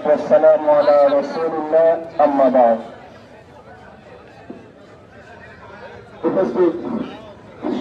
والسلام على رسول الله أما بعد উপস্থিত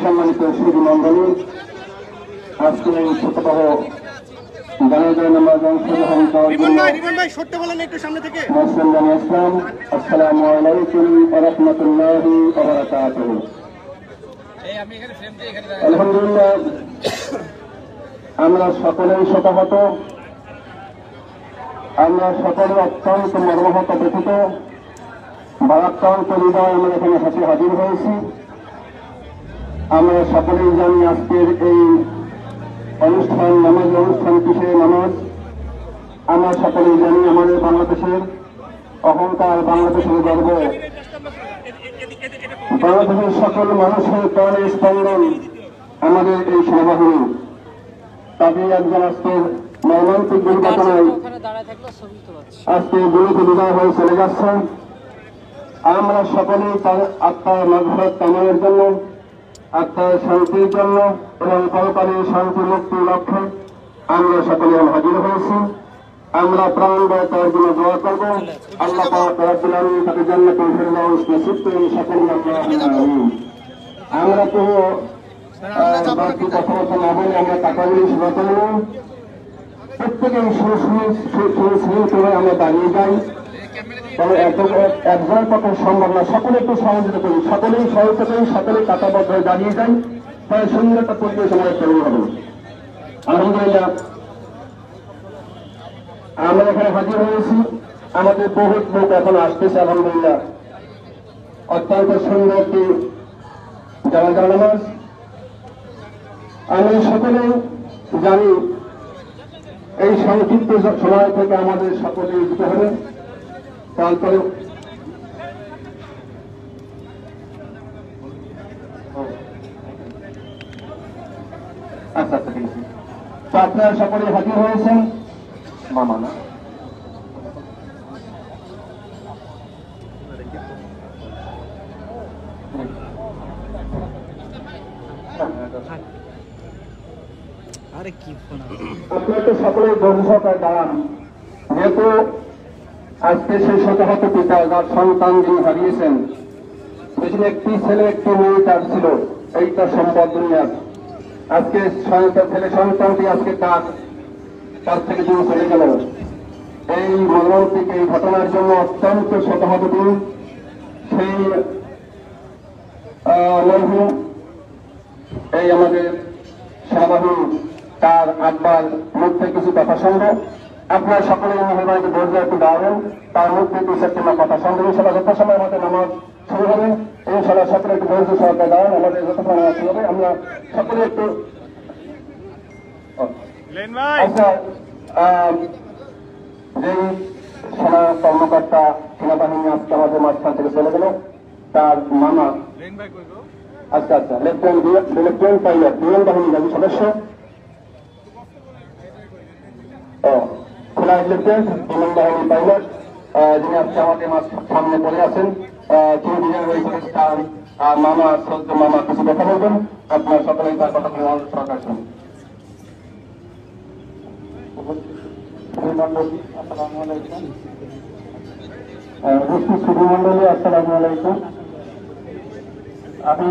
সম্মানিত সুধী মণ্ডলী, আজকে এই ছোটবড় জানাজার নামাজ অংশগ্রহণ করার জন্য মুসলিম জানিয়ে ইসলাম। আসসালামু আলাইকুম ওয়া রাহমাতুল্লাহি ওয়া বারাকাতুহু। আলহামদুলিল্লাহ, আমরা সকলেই শতহত, আমরা সকলে অত্যন্ত মর্মাহত ব্যথিত, ভারাক্রান্ত হৃদয় আমরা এখানে হাজির হয়েছি। আমরা সকলেই জানি আজকের এই অনুষ্ঠান নামাজ অনুষ্ঠান কিসের নামাজ। আমরা সকলেই জানি আমাদের বাংলাদেশের অহংকার, বাংলাদেশের গর্ব, বাংলাদেশের সকল মানুষের প্রাণে স্পন্দন আমাদের এই সেনাবাহিনী। তাদের একজন আজকের মর্মান্তিক দুর্ঘটনায় আজকে গুলিতে বিদায় হয়ে চলে যাচ্ছেন। আমরা সকলেই তার আত্মার মাগফিরাত কামনার জন্য, আত্মার শান্তির জন্য এবং পরকালীন শান্তি মুক্তির লক্ষ্যে আমরা সকলে হাজির হয়েছি। আমরা প্রাণ ব্যয় তার জন্য দোয়া করব। আল্লাহ পাক রব্বুল আলামিন তাকে জান্নাতুল ফিরদাউস নসিব করুন সকলে। আমরা তো বাকি কথাবার্তা না বলে আমরা টাকাগুলি শুরু করলাম। প্রত্যেকে সুশৃঙ্খল করে আমরা দাঁড়িয়ে যাই, তবে একজন পক্ষে সম্ভব না। সকলে একটু সহযোগিতা করি, সকলেই সহযোগিতা করি, সকলে কাতাবদ্ধ হয়ে দাঁড়িয়ে যাই, তাই সুন্দর একটা পরিবেশ আমাদের তৈরি হবে। আলহামদুলিল্লাহ, আমরা এখানে হাজির হয়েছি। আমাদের বহুত লোক এখন আসতেছে। আলহামদুলিল্লাহ, অত্যন্ত সুন্দর একটি জানাজা নামাজ। আমি সকলেই জানি এই সংক্ষিপ্ত সময় থেকে আমাদের সকলেই দিতে হবে। তারপরে আচ্ছা ঠিক আছে, তো আপনারা সকলে হাজির হয়েছেন। মামা না আপনারা তো সকলে ধৈর্য সহকারে দাঁড়ান। যেহেতু আজকে সেই শতহত পিতা যার সন্তান যিনি হারিয়েছেন, সেখানে একটি ছেলে একটি মেয়ে তার ছিল, এইটা সম্পদ দুনিয়ার। আজকে ছেলে সন্তানটি আজকে তার থেকে যিনি চলে গেল, এই মর্মান্তিক এই ঘটনার জন্য অত্যন্ত শতহত দিন। সেই মরহুম এই আমাদের সেনাবাহিনী তার আব্বার মুখ থেকে কিছু কথা শুনবো। আপনারা সকলে মেহরবানি ধৈর্য একটু দাঁড়াবেন, তার মুখ থেকে সেপ্টেম্বর কথা শুনবো। ইনশাল্লাহ যত সময় আমাদের নামাজ শুরু হবে, ইনশাল্লাহ সকলে একটু ধৈর্য সহকারে দাঁড়ান। আমাদের যতক্ষণ নামাজ শুরু হবে আমরা সকলে একটু আচ্ছা, যেই সেনা কর্মকর্তা সেনাবাহিনী আজকে আমাদের মাঝখান থেকে চলে গেল, তার মামা আচ্ছা লেফটেন্যান্ট পাইলট বিমান বাহিনী যাবি সদস্য খোলা লেফটেন্যান্ট বিমান বাহিনী পাইলট যিনি আজকে আমাদের সামনে পড়ে আছেন, তিনি বিজয় হয়েছেন। তার মামা সদ্য মামা কিছু কথা বলবেন। আপনার সকলেই তার কথা সরকার শুনুন। সুধীমণ্ডলী, আসসালামু আলাইকুম। আমি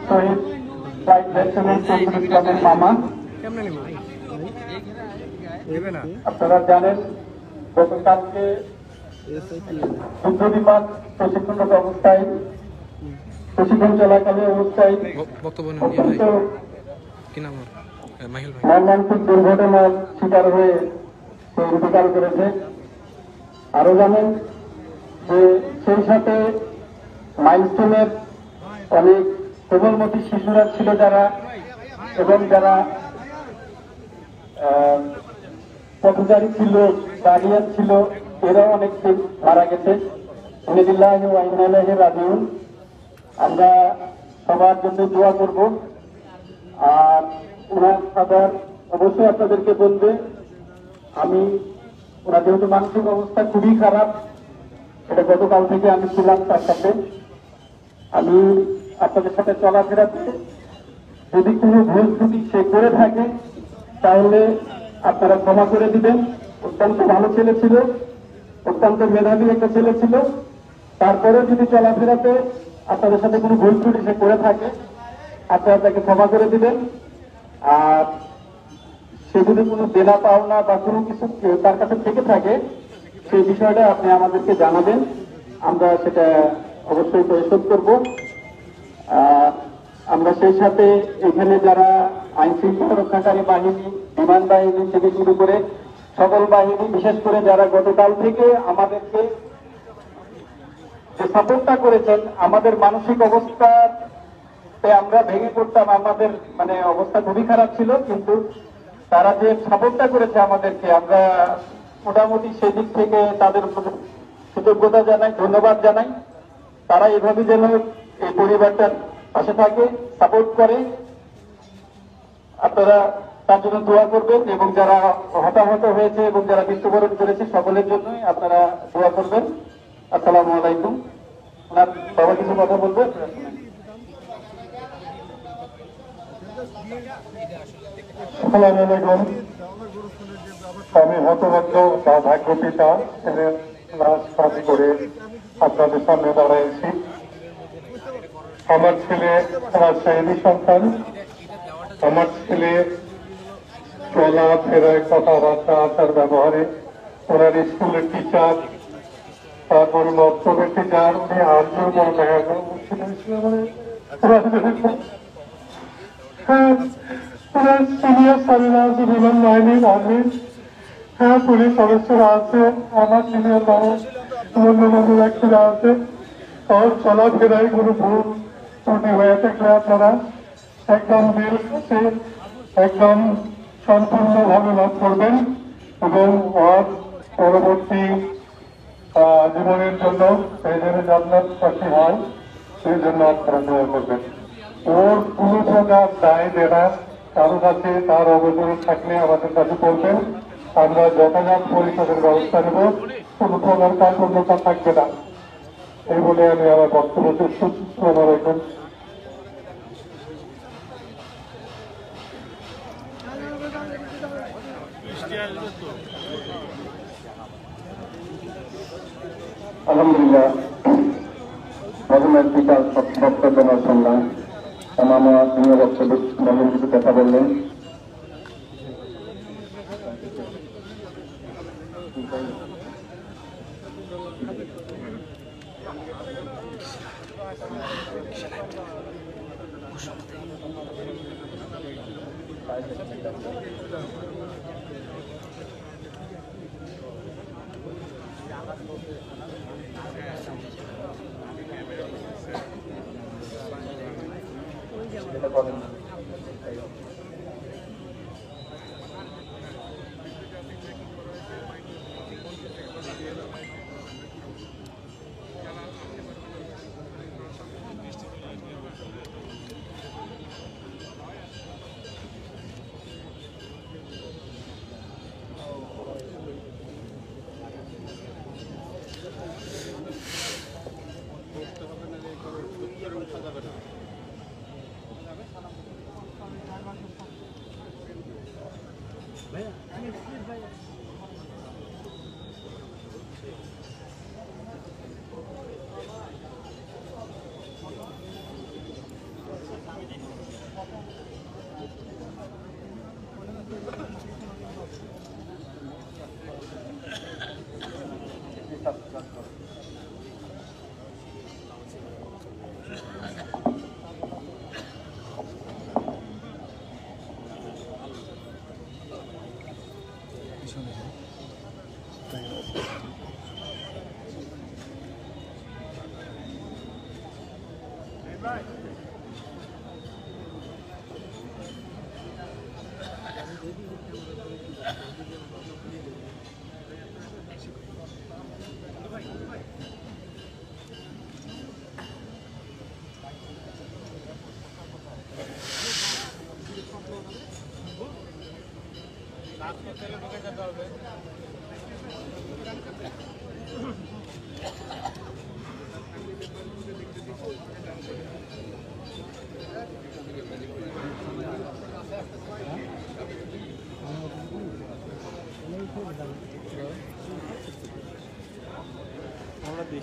শহীদ ফ্লাইট লেফটেন্যান্ট চৌধুরী ইসলামের মামা। আপনারা জানেন গতকালকে যুদ্ধবিমান প্রশিক্ষণরত অবস্থায়, প্রশিক্ষণ চলাকালে অবস্থায় মর্মান্তিক দুর্ঘটনার শিকার হয়ে সে ইন্তেকাল করেছে। আরো জানেন যে সেই সাথে মাইলস্টোনের অনেক কোমলমতি শিশুরা ছিল যারা, এবং যারা পথচারী ছিল, গার্ডিয়ান ছিল, এরাও অনেক মারা গেছে। ইন্নালিল্লাহি ওয়া ইন্না ইলাইহি রাজিউন। আমরা সবার জন্য দোয়া করব। আর ওনার খাবার অবশ্যই আপনাদেরকে বলবে। ওনার যেহেতু মানসিক অবস্থা খুবই খারাপ, এটা গতকাল থেকে আমি ছিলাম তার সাথে। আমি আপনাদের সাথে চলাফেরাতে যদি কোনো ভুল ত্রুটি সে করে থাকে তাহলে আপনারা ক্ষমা করে দিবেন। অত্যন্ত ভালো ছেলে ছিল, অত্যন্ত মেধাবী একটা ছেলে ছিল। তারপরেও যদি চলাফেরাতে আপনাদের সাথে কোনো ভুল ত্রুটি সে করে থাকে আপনারা তাকে ক্ষমা করে দিবেন। আর সে যদি কোনো দেনা পাওনা বা কোনো কিছু তার কাছে থেকে থাকে সেই বিষয়টা আপনি আমাদেরকে জানাবেন, আমরা সেটা অবশ্যই পরিশোধ করব। আমরা সেই সাথে এখানে যারা আইন শৃঙ্খলা রক্ষাকারী বাহিনী, বিমান বাহিনী থেকে শুরু করে সকল বাহিনী, বিশেষ করে যারা গতকাল থেকে আমাদেরকে যে সাপোর্টটা করেছেন, আমাদের মানসিক অবস্থাতে আমরা ভেঙে পড়তাম, আমাদের মানে অবস্থা খুবই খারাপ ছিল, কিন্তু তারা যে সাপোর্টটা করেছে আমাদেরকে, আমরা মোটামুটি সেদিক থেকে তাদের কৃতজ্ঞতা জানাই, ধন্যবাদ জানাই। তারা এভাবে যেন এই পরিবারটার পাশে থাকে, সাপোর্ট করে। আপনারা তার জন্য দোয়া করবেন এবং যারা হতাহত হয়েছে এবং যারা মৃত্যুবরণ করেছে সকলের জন্যই আপনারা দোয়া করবেন। আসসালামু আলাইকুম। ওনার বাবা কিছু কথা বলবেন। আসসালামু আলাইকুম। আমি হতভাগ্য বা ভাগ্য পিতা ছেলের লাশ কাজ করে আপনাদের সামনে দাঁড়াইছি। আমার ছেলে রাজশাহী সন্তান। আমার ছেলে চলা ফেরায়, কথাবার্তা, আচার ব্যবহারে, ওনার স্কুলের টিচার, তারপরে মক্তবের টিচার, উনি আজও বড় দেখা সিনিয়র স্যারেরা আছে, বিমান বাহিনীর আর্মি, হ্যাঁ পুলিশ সদস্যরা আছে, আমার সিনিয়র মানুষ বন্ধু বন্ধু ব্যক্তিরা আছে। আর চলাফেরায় কোনো ভুল ত্রুটি হয়ে থাকলে আপনারা একদম দিল কাছে একদম সম্পূর্ণভাবে মাফ করবেন এবং ওর পরবর্তী জীবনের জন্য সেই জন্য জান্নাত পাখি হয়, সেই জন্য আপনারা দোয়া করবেন। ওর কোনো প্রকার দায় দেনা কারো কাছে তার অবদান থাকলে আমাদের কাছে করবেন, আমরা যথাযথ পরিষদের ব্যবস্থা নেব, কোনো প্রকার কার্যকতা থাকবে না। এই বলে আমি আমার বক্তব্য শেষ করছি। আসসালামু আলাইকুম। আলহামদুলিল্লাহ, প্রথমের পিতার বক্তব্য শুনলাম। আমার প্রিয় বক্তব্য কিছু কথা বললেন।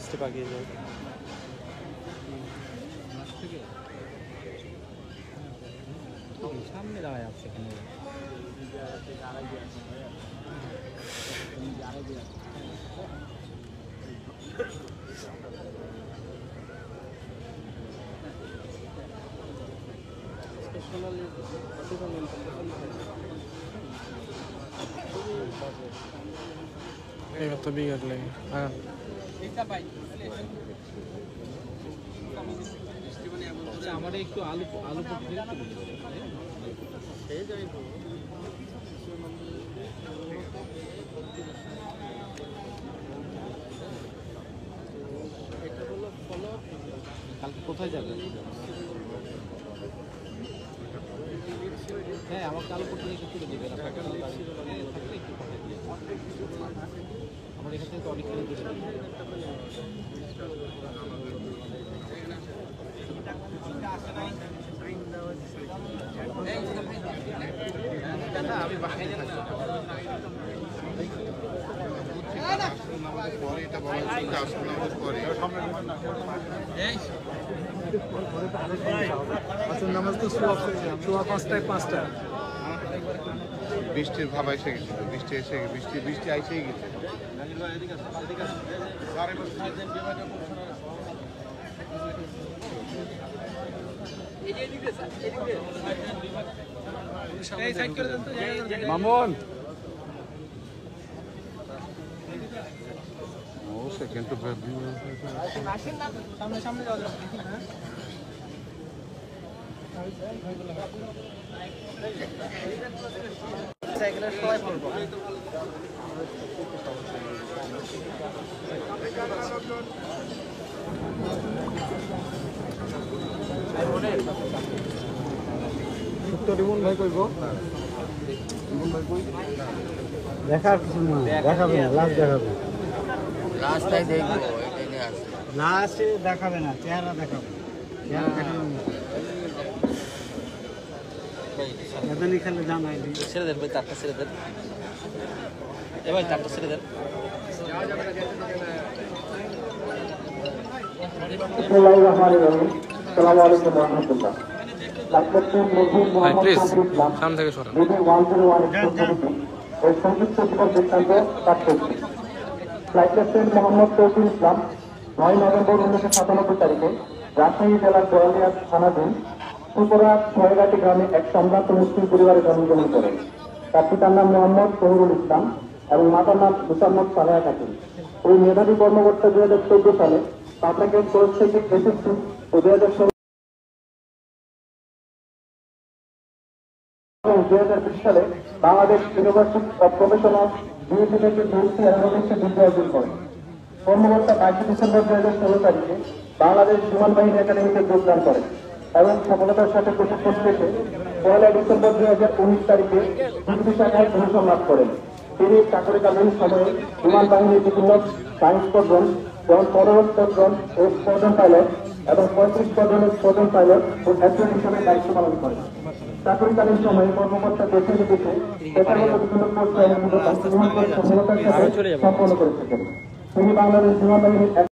স্টেপ আগে যাও। সামনে দাঁড়ায় আছে এখানে। এবার তো বিঘাট লাগে। হ্যাঁ আমার একটু আলু আলু কালকে কোথায় যাবে? হ্যাঁ আমার কালো পট্টি একটু তুলে দেবে থাকলে একটু পাঠিয়ে দিয়ে আমার এখান থেকে তো অনেক কিলো তুলে দেবে। আমি বাসায় নামাজ তো সোয়া 5টায় বৃষ্টির ভাব এসে গেছিল, বৃষ্টি এসে বৃষ্টি আইসেই গেছে। মামুন ও সেকেন্ড তো সামনে যাওয়া যাবে। সাইকেলের সবাই পড়বো। রিমন ভাই কইব দেখার কিছু না, দেখাবে না, লাস্ট দেখাবে। রাস্তায় দেখবো এটাই নিয়ে আসবে। লাস্টে দেখাবে না, চেহারা দেখাবে। চেহারা দেখাবে না। এখানে খেলে জানাই দিই। ছেড়ে দেন ভাই, তারটা ছেড়ে দেন। এ ভাই তারটা ছেড়ে দেন। বিসমিল্লাহির রহমানির রহিম। আসসালামু আলাইকুম ওয়া রাহমাতুল্লাহ। লাখপতির মজুর মোহাম্মদ শফিউল ইসলাম সামনে থেকে সরেন। বিডি 101 এক্সপ্রেস ওই সংযুক্ত শিকার বৃত্তান্ত পাঠ করছি। Flight lieutenant Mohammad Shafiul Islam 9 November 1997 তারিখে রাজশাহী জেলার গোয়ালিয়া থানাধীন ত্রিপুরা ছয়ঘাটি গ্রামে এক সম্ভ্রান্ত মুসলিম পরিবারে জন্মগ্রহণ করেন। তার পিতার নাম মোহাম্মদ শহরুল ইসলাম এবং মাতার নাম মুসাম্মদ সালেহা খাতুন। ওই মেধাবী কর্মকর্তা 2014 সালে পাবলিক কোর্স থেকে এসএসসি ও 2020 সালে Bangladesh university of professional BSc থেকে বিএসসি অ্যারোনটিক্সে ডিগ্রি অর্জন করেন। কর্মকর্তা 22 ডিসেম্বর 2016 তারিখে বাংলাদেশ বিমান বাহিনী একাডেমিতে যোগদান করেন এবং সফলতার সাথে প্রশিক্ষণ শেষে 1 ডিসেম্বর 2019 তারিখে ডিগ্রি শাখায় প্রমোশন লাভ করেন। তিনি চাকরিকালীন সময়ে বিমান বাহিনীর বিভিন্ন সায়েন্স স্কোয়াড্রন যেমন 15 স্কোয়াড্রন ও স্কোয়াড্রন পাইলট এবং 35 স্কোয়াড্রনের স্কোয়াড্রন পাইলট ও অ্যাডমিন হিসেবে দায়িত্ব পালন করেন। চাকরিকালীন সময়ে কর্মকর্তা দেশে বিদেশে পেশাগত বিভিন্ন কোর্স এবং সফলতার সাথে সম্পন্ন করে থাকেন। তিনি বাংলাদেশ বিমান বাহিনীর